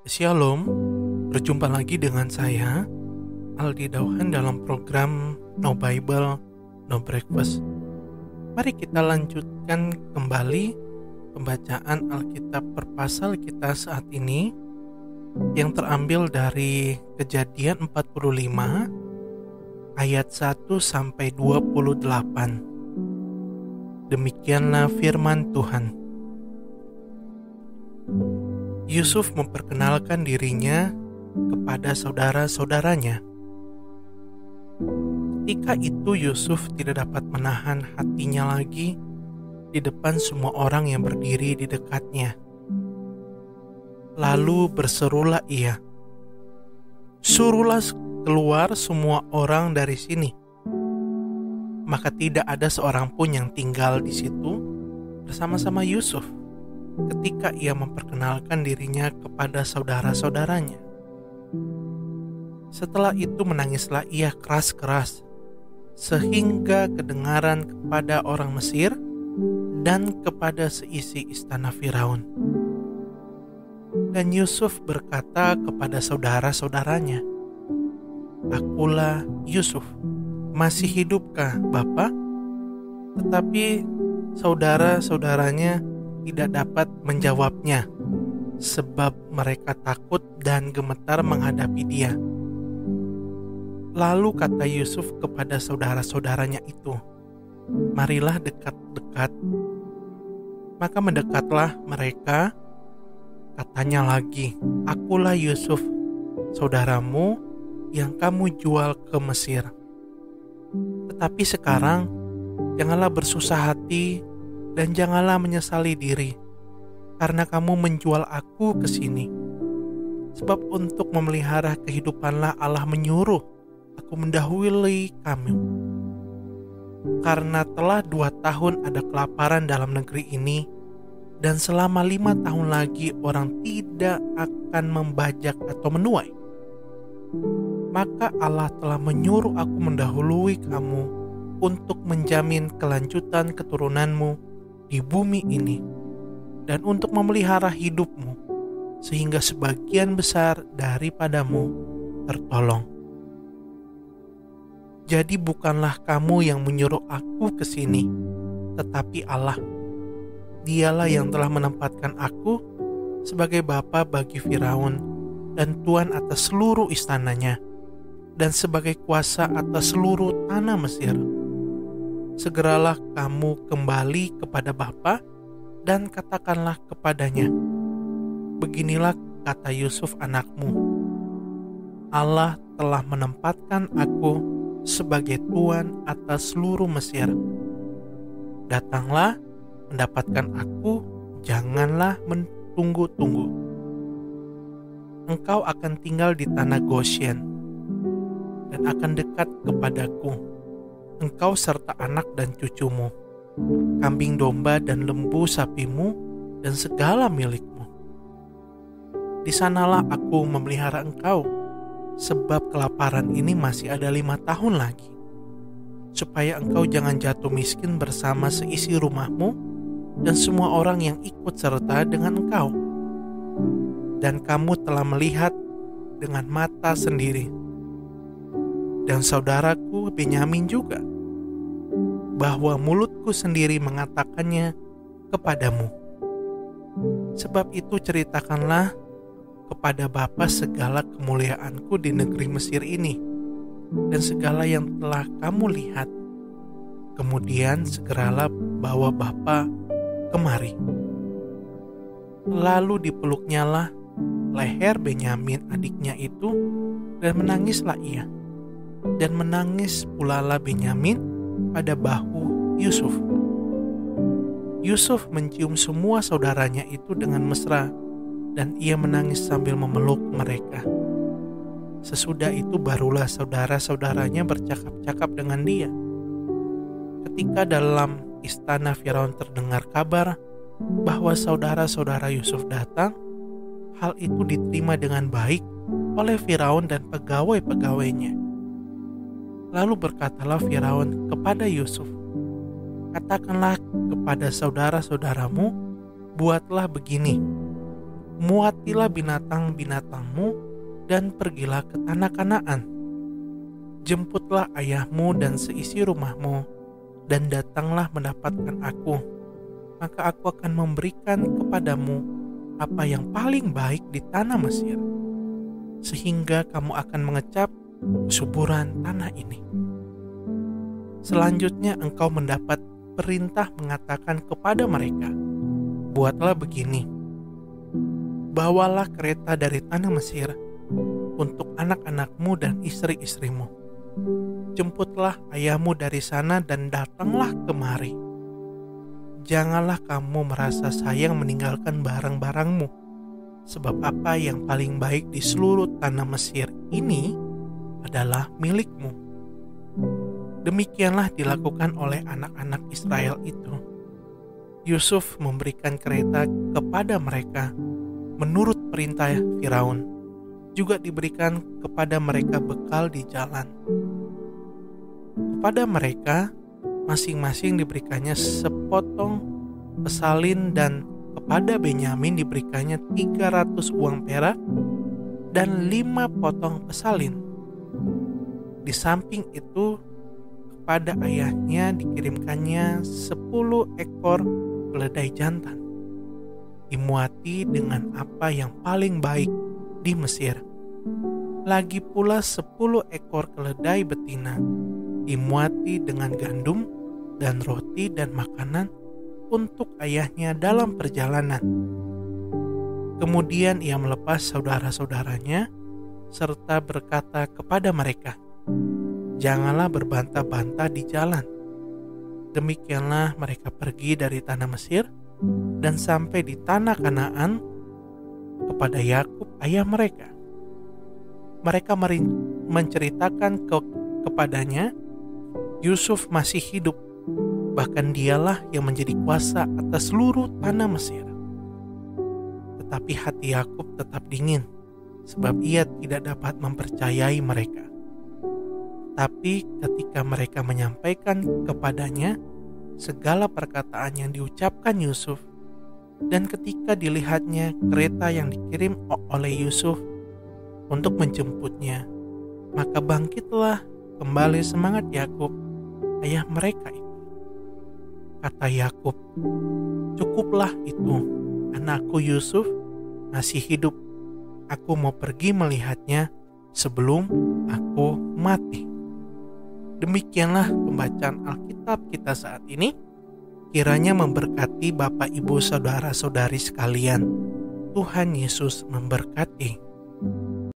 Shalom, berjumpa lagi dengan saya, Aldi Dauhan dalam program No Bible, No Breakfast. Mari kita lanjutkan kembali pembacaan Alkitab per pasal kita saat ini yang terambil dari Kejadian 45 ayat 1 sampai 28. Demikianlah firman Tuhan. Yusuf memperkenalkan dirinya kepada saudara-saudaranya. Ketika itu Yusuf tidak dapat menahan hatinya lagi di depan semua orang yang berdiri di dekatnya. Lalu berserulah ia, "Suruhlah keluar semua orang dari sini." Maka tidak ada seorang pun yang tinggal di situ bersama-sama Yusuf ketika ia memperkenalkan dirinya kepada saudara-saudaranya. Setelah itu menangislah ia keras-keras, sehingga kedengaran kepada orang Mesir dan kepada seisi istana Firaun. Dan Yusuf berkata kepada saudara-saudaranya, "Akulah Yusuf, masih hidupkah Bapa?" Tetapi saudara-saudaranya tidak dapat menjawabnya, sebab mereka takut dan gemetar menghadapi dia. Lalu kata Yusuf kepada saudara-saudaranya itu, "Marilah dekat-dekat." Maka mendekatlah mereka. Katanya lagi, "Akulah Yusuf, saudaramu yang kamu jual ke Mesir. Tetapi sekarang janganlah bersusah hati dan janganlah menyesali diri, karena kamu menjual aku ke sini. Sebab untuk memelihara kehidupanlah Allah menyuruh aku mendahului kamu. Karena telah 2 tahun ada kelaparan dalam negeri ini, dan selama 5 tahun lagi orang tidak akan membajak atau menuai. Maka Allah telah menyuruh aku mendahului kamu untuk menjamin kelanjutan keturunanmu di bumi ini, dan untuk memelihara hidupmu, sehingga sebagian besar daripadamu tertolong. Jadi bukanlah kamu yang menyuruh aku ke sini, tetapi Allah. Dialah yang telah menempatkan aku sebagai bapa bagi Firaun dan tuan atas seluruh istananya, dan sebagai kuasa atas seluruh tanah Mesir. Segeralah kamu kembali kepada Bapa dan katakanlah kepadanya, beginilah kata Yusuf anakmu, Allah telah menempatkan aku sebagai tuan atas seluruh Mesir. Datanglah mendapatkan aku, janganlah mentunggu-tunggu. Engkau akan tinggal di tanah Goshen dan akan dekat kepadaku, engkau serta anak dan cucumu, kambing domba dan lembu sapimu, dan segala milikmu. Di sanalah aku memelihara engkau, sebab kelaparan ini masih ada 5 tahun lagi, supaya engkau jangan jatuh miskin bersama seisi rumahmu dan semua orang yang ikut serta dengan engkau. Dan kamu telah melihat dengan mata sendiri, dan saudaraku Benyamin juga, bahwa mulutku sendiri mengatakannya kepadamu. Sebab itu ceritakanlah kepada Bapa segala kemuliaanku di negeri Mesir ini, dan segala yang telah kamu lihat. Kemudian segeralah bawa Bapa kemari." Lalu dipeluknyalah leher Benyamin adiknya itu, dan menangislah ia. Dan menangis pulalah Benyamin pada bahu Yusuf. Yusuf mencium semua saudaranya itu dengan mesra, dan ia menangis sambil memeluk mereka. Sesudah itu barulah saudara-saudaranya bercakap-cakap dengan dia. Ketika dalam istana Firaun terdengar kabar bahwa saudara-saudara Yusuf datang, hal itu diterima dengan baik oleh Firaun dan pegawai-pegawainya. Lalu berkatalah Firaun kepada Yusuf, Katakanlah kepada saudara-saudaramu, buatlah begini, muatilah binatang-binatangmu dan pergilah ke tanah Kanaan. Jemputlah ayahmu dan seisi rumahmu, dan datanglah mendapatkan aku. Maka aku akan memberikan kepadamu apa yang paling baik di tanah Mesir, sehingga kamu akan mengecap kesuburan tanah ini. Selanjutnya engkau mendapat perintah mengatakan kepada mereka, buatlah begini, bawalah kereta dari tanah Mesir untuk anak-anakmu dan istri-istrimu. Jemputlah ayahmu dari sana dan datanglah kemari. Janganlah kamu merasa sayang meninggalkan barang-barangmu, sebab apa yang paling baik di seluruh tanah Mesir ini adalah milikmu. Demikianlah dilakukan oleh anak-anak Israel itu. Yusuf memberikan kereta kepada mereka menurut perintah Firaun. Juga diberikan kepada mereka bekal di jalan. Kepada mereka masing-masing diberikannya sepotong pesalin, dan kepada Benyamin diberikannya 300 uang perak dan 5 potong pesalin. Di samping itu kepada ayahnya dikirimkannya 10 ekor keledai jantan, dimuati dengan apa yang paling baik di Mesir. Lagi pula 10 ekor keledai betina, dimuati dengan gandum dan roti dan makanan untuk ayahnya dalam perjalanan. Kemudian ia melepas saudara-saudaranya serta berkata kepada mereka, janganlah berbantah-bantah di jalan. Demikianlah mereka pergi dari tanah Mesir dan sampai di tanah Kanaan kepada Yakub ayah mereka. Mereka menceritakan kepadanya Yusuf masih hidup, bahkan dialah yang menjadi kuasa atas seluruh tanah Mesir. Tetapi hati Yakub tetap dingin, sebab ia tidak dapat mempercayai mereka. Tapi ketika mereka menyampaikan kepadanya segala perkataan yang diucapkan Yusuf, dan ketika dilihatnya kereta yang dikirim oleh Yusuf untuk menjemputnya, maka bangkitlah kembali semangat Yakub ayah mereka itu. Kata Yakub, cukuplah itu, anakku Yusuf masih hidup. Aku mau pergi melihatnya sebelum aku mati. Demikianlah pembacaan Alkitab kita saat ini. Kiranya memberkati Bapak, Ibu, Saudara-saudari sekalian. Tuhan Yesus memberkati.